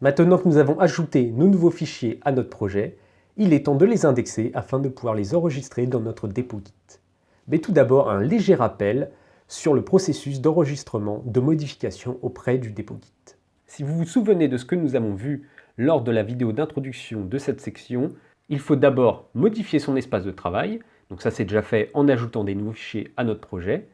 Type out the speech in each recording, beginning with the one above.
Maintenant que nous avons ajouté nos nouveaux fichiers à notre projet, il est temps de les indexer afin de pouvoir les enregistrer dans notre dépôt Git. Mais tout d'abord, un léger rappel sur le processus d'enregistrement de modifications auprès du dépôt Git. Si vous vous souvenez de ce que nous avons vu lors de la vidéo d'introduction de cette section, il faut d'abord modifier son espace de travail, donc ça c'est déjà fait en ajoutant des nouveaux fichiers à notre projet,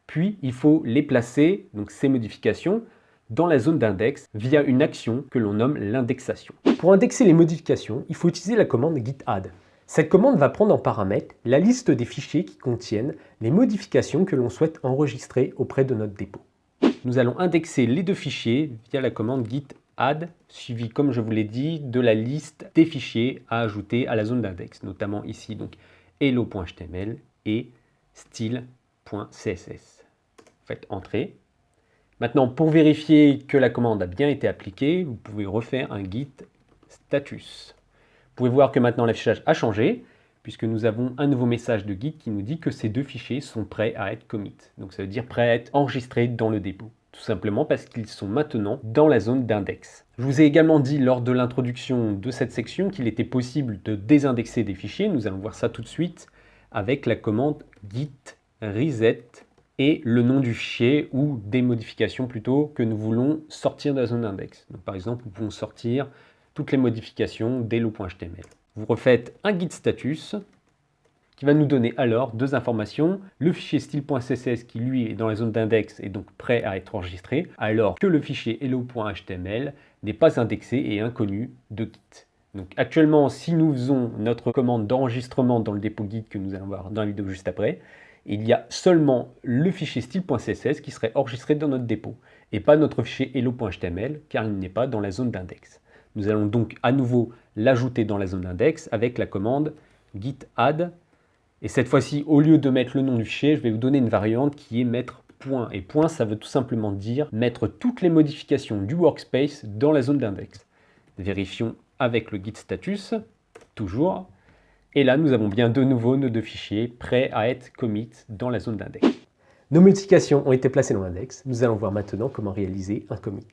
puis il faut les placer, donc ces modifications, dans la zone d'index via une action que l'on nomme l'indexation. Pour indexer les modifications, il faut utiliser la commande git add. Cette commande va prendre en paramètre la liste des fichiers qui contiennent les modifications que l'on souhaite enregistrer auprès de notre dépôt. Nous allons indexer les deux fichiers via la commande git add, suivi, comme je vous l'ai dit, de la liste des fichiers à ajouter à la zone d'index, notamment ici donc hello.html et style.css. Faites entrer. Maintenant, pour vérifier que la commande a bien été appliquée, vous pouvez refaire un git status. Vous pouvez voir que maintenant l'affichage a changé, puisque nous avons un nouveau message de Git qui nous dit que ces deux fichiers sont prêts à être commit. Donc ça veut dire prêts à être enregistrés dans le dépôt. Tout simplement parce qu'ils sont maintenant dans la zone d'index. Je vous ai également dit lors de l'introduction de cette section qu'il était possible de désindexer des fichiers. Nous allons voir ça tout de suite avec la commande git reset et le nom du fichier ou des modifications plutôt que nous voulons sortir de la zone d'index. Donc par exemple, nous pouvons sortir toutes les modifications d'hello.html. Vous refaites un git status qui va nous donner alors deux informations. Le fichier style.css qui lui est dans la zone d'index est donc prêt à être enregistré, alors que le fichier hello.html n'est pas indexé et inconnu de Git. Donc actuellement, si nous faisons notre commande d'enregistrement dans le dépôt Git que nous allons voir dans la vidéo juste après, il y a seulement le fichier style.css qui serait enregistré dans notre dépôt et pas notre fichier hello.html car il n'est pas dans la zone d'index. Nous allons donc à nouveau l'ajouter dans la zone d'index avec la commande git add. Et cette fois-ci, au lieu de mettre le nom du fichier, je vais vous donner une variante qui est mettre point. Et point, ça veut tout simplement dire mettre toutes les modifications du workspace dans la zone d'index. Vérifions avec le git status, toujours. Et là, nous avons bien de nouveau nos deux fichiers prêts à être commit dans la zone d'index. Nos modifications ont été placées dans l'index. Nous allons voir maintenant comment réaliser un commit.